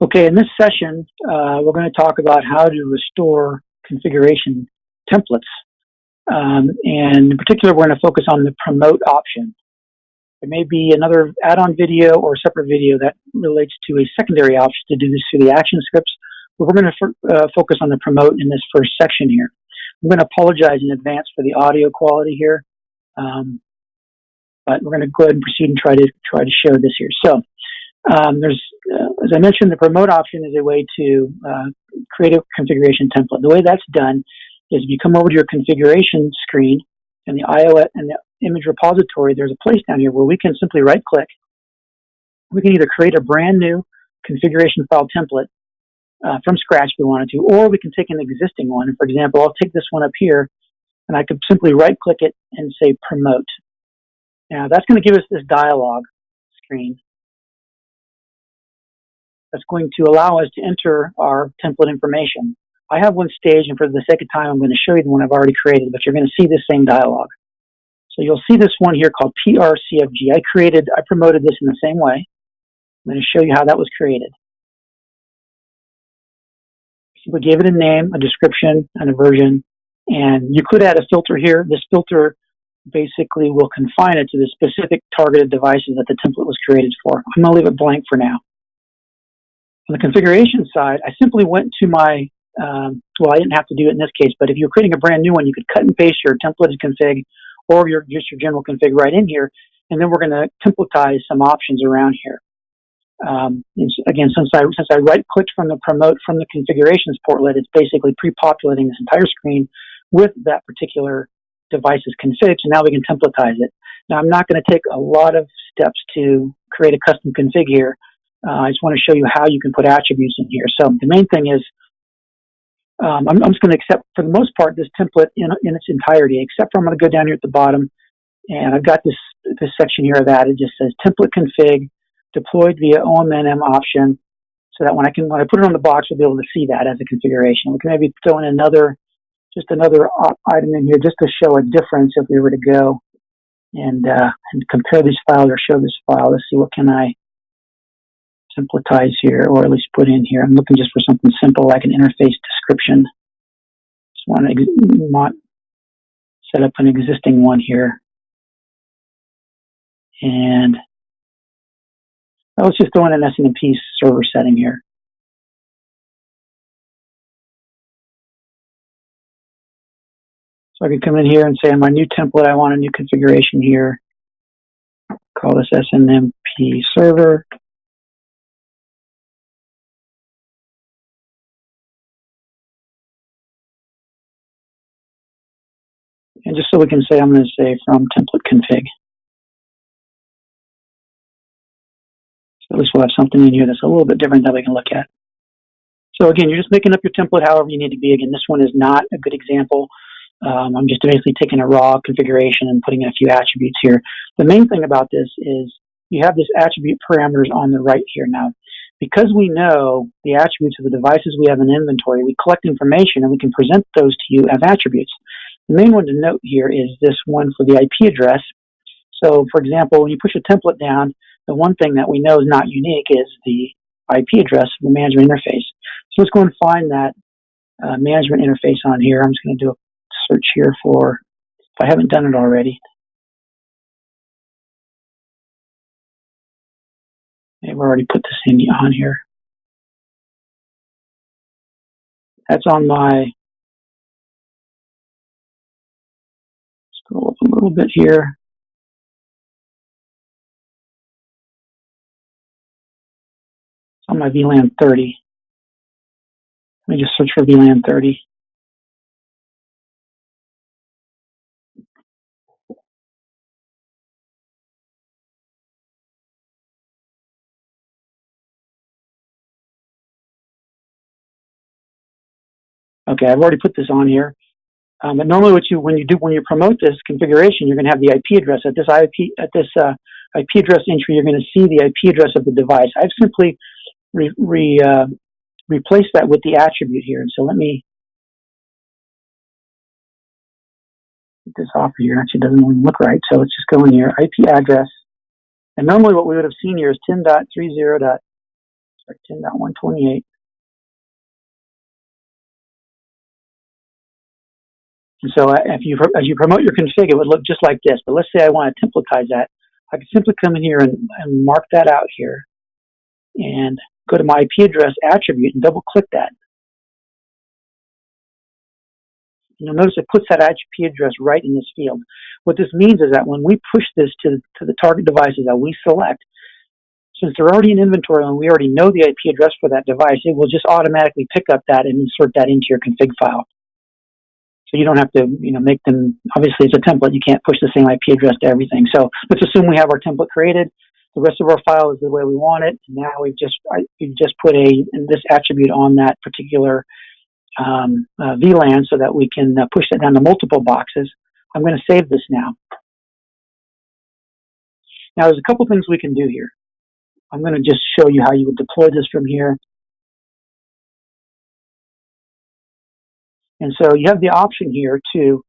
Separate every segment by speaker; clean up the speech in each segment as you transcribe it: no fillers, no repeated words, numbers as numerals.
Speaker 1: Okay, in this session, we're going to talk about how to restore configuration templates. And in particular, we're going to focus on the promote option. There may be another add-on video or a separate video that relates to a secondary option to do this through the action scripts, but we're going to focus on the promote in this first section here. I'm going to apologize in advance for the audio quality here, but we're going to go ahead and proceed and try to show this here. So as I mentioned, the promote option is a way to create a configuration template. The way that's done is if you come over to your configuration screen and the IO and the image repository, there's a place down here where we can simply right-click. We can either create a brand new configuration file template from scratch if we wanted to, or we can take an existing one. And for example, I'll take this one up here, and I could simply right-click it and say promote. Now that's going to give us this dialog screen. That's going to allow us to enter our template information. I have one staged, and for the sake of time, I'm going to show you the one I've already created, but you're going to see this same dialog. So you'll see this one here called PRCFG. I promoted this in the same way. I'm going to show you how that was created. We gave it a name, a description, and a version, and you could add a filter here. This filter basically will confine it to the specific targeted devices that the template was created for. I'm going to leave it blank for now. On the configuration side, I simply went to my, well, I didn't have to do it in this case, but if you're creating a brand new one, you could cut and paste your templated config or just your general config right in here, and then we're going to templatize some options around here. Again, since I right-clicked from the promote from the configurations portlet, it's basically pre-populating this entire screen with that particular device's config, so now we can templatize it. Now, I'm not going to take a lot of steps to create a custom config here. I just want to show you how you can put attributes in here. So the main thing is, I'm just going to accept, for the most part, this template in its entirety, except for I'm going to go down here at the bottom, and I've got this section here that it just says template config deployed via OMNM option, so that when I put it on the box, we'll be able to see that as a configuration. We can maybe throw in another item in here just to show a difference if we were to go and compare these files or show this file. Let's see, what can I templatize here, or at least put in here. I'm looking just for something simple like an interface description. Just want to set up an existing one here. And let's just throw in an SNMP server setting here. So I can come in here and say on my new template, I want a new configuration here. Call this SNMP server. And just so we can say, I'm going to say from template config. So at least we'll have something in here that's a little bit different that we can look at. So again, you're just making up your template however you need to be. Again, this one is not a good example. I'm just basically taking a raw configuration and putting in a few attributes here. The main thing about this is you have this attribute parameters on the right here now. Because we know the attributes of the devices we have in inventory, we collect information and we can present those to you as attributes. The main one to note here is this one for the IP address. So, for example, when you push a template down, the one thing that we know is not unique is the IP address of the management interface. So let's go and find that management interface on here. I'm just going to do a search here for, if I haven't done it already. I've already put this on here. That's on my, scroll up a little bit here. It's on my VLAN 30. Let me just search for VLAN 30. Okay, I've already put this on here. But normally, when you promote this configuration, you're going to have the IP address at this IP address entry. You're going to see the IP address of the device. I've simply replaced that with the attribute here. And so let me get this off here. Actually, it doesn't even look right. So let's just go in here, IP address. And normally, what we would have seen here is 10.30. Sorry, 10.128. And so as you promote your config, it would look just like this. But let's say I want to templatize that. I can simply come in here and mark that out here and go to my IP address attribute and double click that. You'll notice it puts that IP address right in this field. What this means is that when we push this to the target devices that we select, since they're already in inventory and we already know the IP address for that device, it will just automatically pick up that and insert that into your config file. So you don't have to, make them, obviously it's a template, you can't push the same IP address to everything. So let's assume we have our template created, the rest of our file is the way we want it. Now we've just put this attribute on that particular VLAN so that we can push that down to multiple boxes. I'm going to save this now. Now there's a couple things we can do here. I'm going to just show you how you would deploy this from here. And so you have the option here to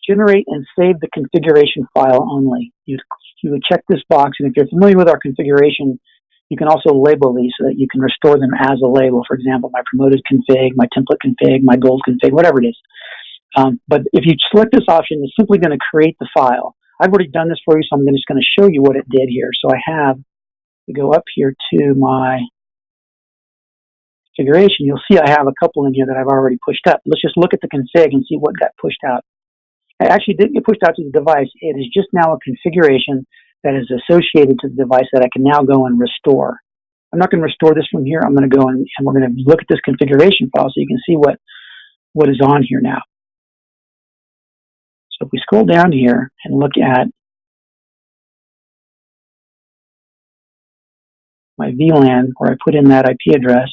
Speaker 1: generate and save the configuration file only. You would check this box, and if you're familiar with our configuration, you can also label these so that you can restore them as a label. For example, my promoted config, my template config, my gold config, whatever it is. But if you select this option, it's simply going to create the file. I've already done this for you, so I'm just going to show you what it did here. So I have to go up here to my configuration. You'll see I have a couple in here that I've already pushed up. Let's just look at the config and see what got pushed out. It actually didn't get pushed out to the device. It is just now a configuration that is associated to the device that I can now go and restore. I'm not going to restore this from here. I'm going to go and we're going to look at this configuration file so you can see what is on here now. So if we scroll down here and look at my VLAN where I put in that IP address,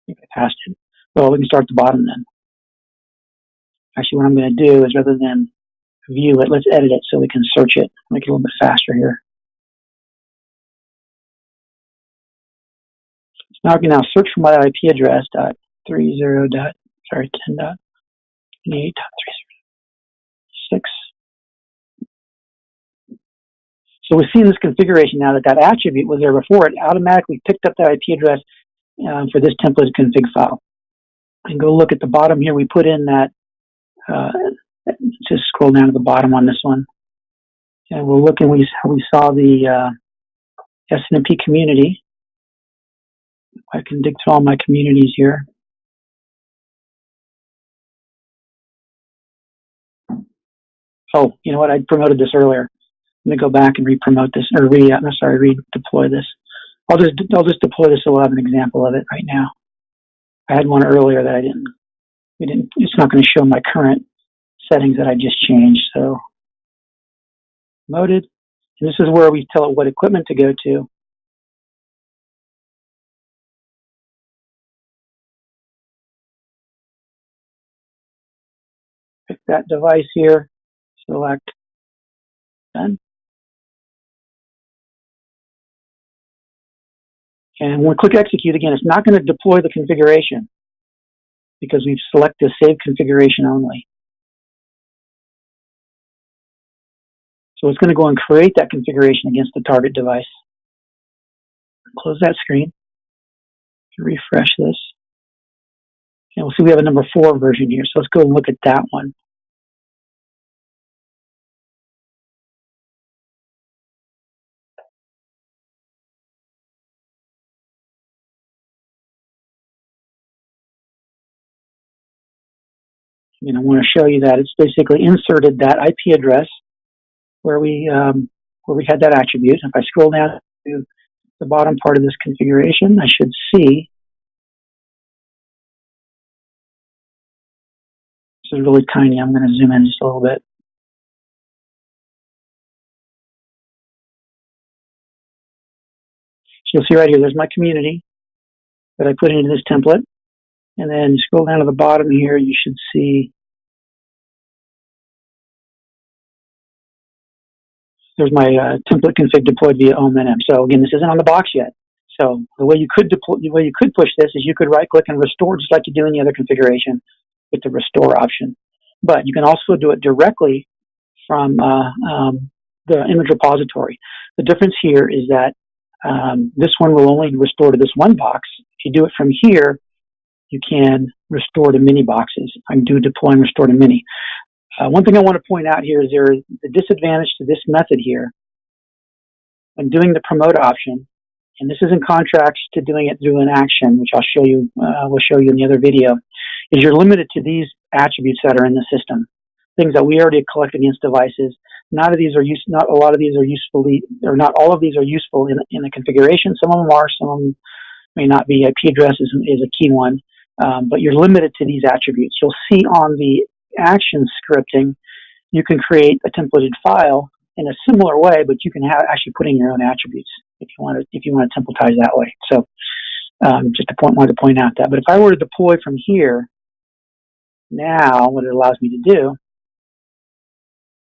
Speaker 1: I think I passed it. Well, we can start at the bottom then. Actually, what I'm going to do is rather than view it, let's edit it so we can search it, make it a little bit faster here. So now I can search for my IP address, 10.28.30.6. So we see in this configuration now that attribute was there before. It automatically picked up that IP address for this template config file. And go look at the bottom here. We put in that, just scroll down to the bottom on this one. And we'll look and we saw the SNMP community. I can dig through all my communities here. Oh, you know what? I promoted this earlier. Let me go back and re-promote this, or redeploy this. I'll just deploy this so we'll have an example of it right now. I had one earlier that it's not going to show my current settings that I just changed. So promoted, and this is where we tell it what equipment to go to. Pick that device here, select done. And when we click execute again, it's not going to deploy the configuration because we've selected save configuration only. So it's going to go and create that configuration against the target device. Close that screen. Refresh this. And we'll see we have a number 4 version here. So let's go and look at that one. I want to show you that it's basically inserted that IP address where we had that attribute. If I scroll down to the bottom part of this configuration, I should see this is really tiny. I'm going to zoom in just a little bit. So you'll see right here, there's my community that I put into this template. And then scroll down to the bottom here, you should see there's my template config deployed via OMNM. So again, this isn't on the box yet. So the way you could push this is you could right click and restore just like you do any other configuration with the restore option. But you can also do it directly from the image repository. The difference here is that this one will only restore to this one box. If you do it from here, you can restore to many boxes. I can do deploy and restore to many. One thing I want to point out here is there is the disadvantage to this method here. When doing the promote option, and this is in contrast to doing it through an action, which I'll show you, we'll show you in the other video, is you're limited to these attributes that are in the system, things that we already collect against devices. Not all of these are useful in the configuration. Some of them are, some of them may not be. IP address is a key one, but you're limited to these attributes. You'll see on the action scripting, you can create a templated file in a similar way, but you can actually put in your own attributes if you want to templatize that way. So wanted to point out that. But if I were to deploy from here, now what it allows me to do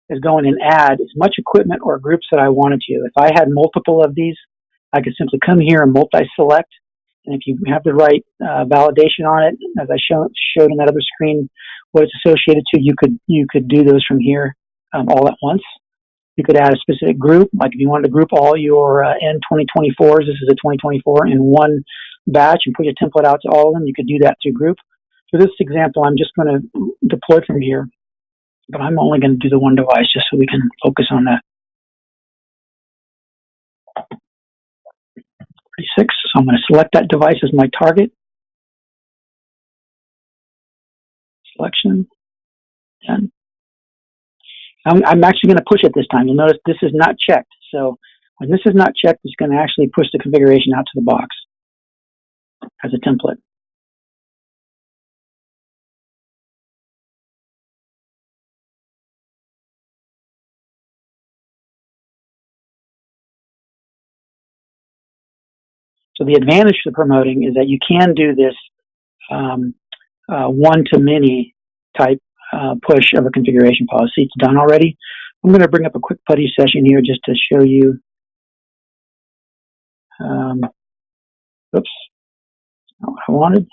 Speaker 1: is go in and add as much equipment or groups that I wanted to. If I had multiple of these, I could simply come here and multi-select. And if you have the right validation on it, as I showed on that other screen, what it's associated to, you could do those from here all at once. You could add a specific group, like if you wanted to group all your N2024s, this is a 2024, in one batch and put your template out to all of them, you could do that through group. For this example, I'm just going to deploy from here, but I'm only going to do the one device just so we can focus on that. 36, so I'm going to select that device as my target. Selection, done. I'm actually going to push it this time. You'll notice this is not checked. So when this is not checked, it's going to actually push the configuration out to the box as a template. So the advantage to promoting is that you can do this one-to-many type push of a configuration policy. It's done already. I'm going to bring up a quick putty session here just to show you. Oops, not what I wanted.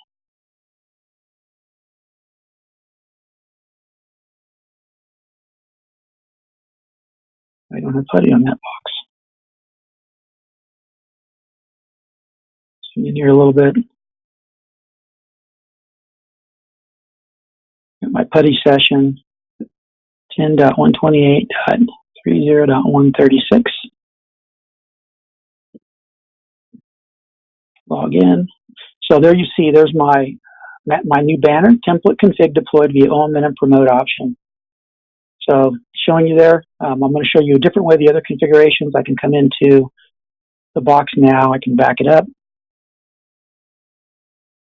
Speaker 1: I don't have putty on that box. Zoom in here a little bit. Got my putty session, 10.128.30.136. Log in. So there you see, there's my new banner, template config deployed via OMNM promote option. So showing you there, I'm going to show you a different way the other configurations. I can come into the box now. I can back it up.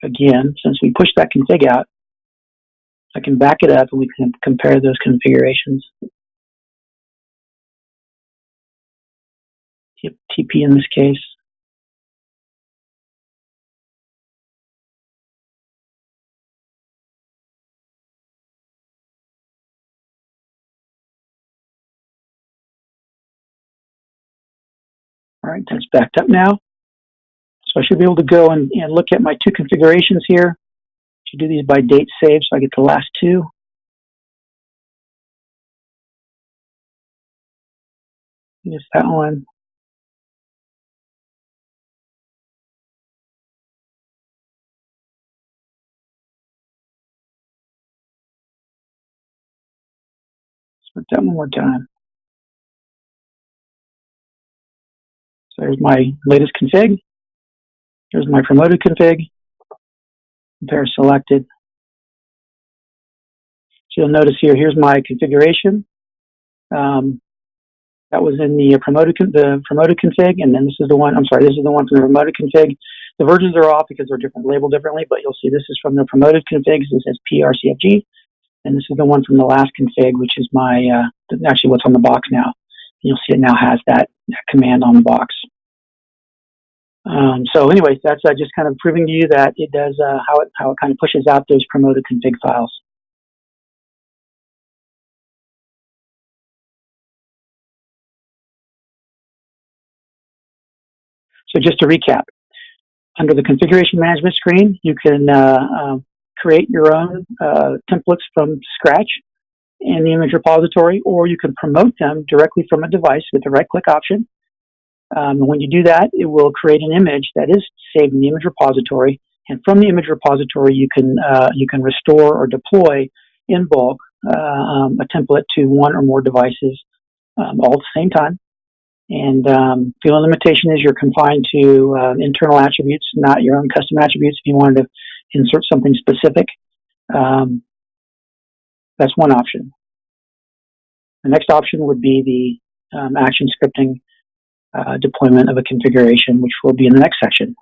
Speaker 1: Again, since we pushed that config out, I can back it up and we can compare those configurations. TP in this case. All right, that's backed up now. So I should be able to go and look at my two configurations here. I should do these by date saved so I get the last two. Just that one. Let's put that one more time. So there's my latest config. Here's my promoted config. Compare selected. So you'll notice here, here's my configuration. That was in the promoted config, and then this is the one, this is the one from the promoted config. The versions are off because they're labeled differently, but you'll see this is from the promoted config. This says PRCFG, and this is the one from the last config, which is my, actually what's on the box now. You'll see it now has that command on the box. So anyways, that's just kind of proving to you that it does, how it kind of pushes out those promoted config files. So just to recap, Under the configuration management screen, you can create your own templates from scratch in the image repository, or you can promote them directly from a device with the right-click option. When you do that, it will create an image that is saved in the image repository, and from the image repository, you can restore or deploy in bulk a template to one or more devices all at the same time. And the only limitation is you're confined to internal attributes, not your own custom attributes. If you wanted to insert something specific, that's one option. The next option would be the action scripting deployment of a configuration, which will be in the next section.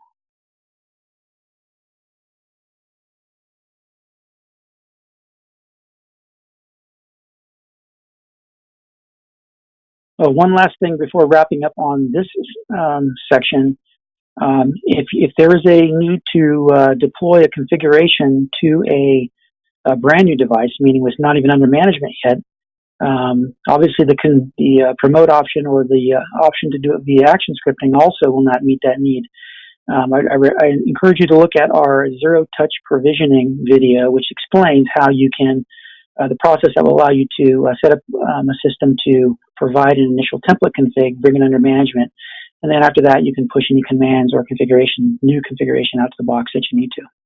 Speaker 1: One last thing before wrapping up on this section. If there is a need to deploy a configuration to a brand new device, meaning it's not even under management yet, obviously the promote option or the option to do it via action scripting also will not meet that need. I encourage you to look at our zero-touch provisioning video, which explains how you can, the process that will allow you to set up a system to provide an initial template config, bring it under management, and then after that you can push any commands or new configuration out to the box that you need to.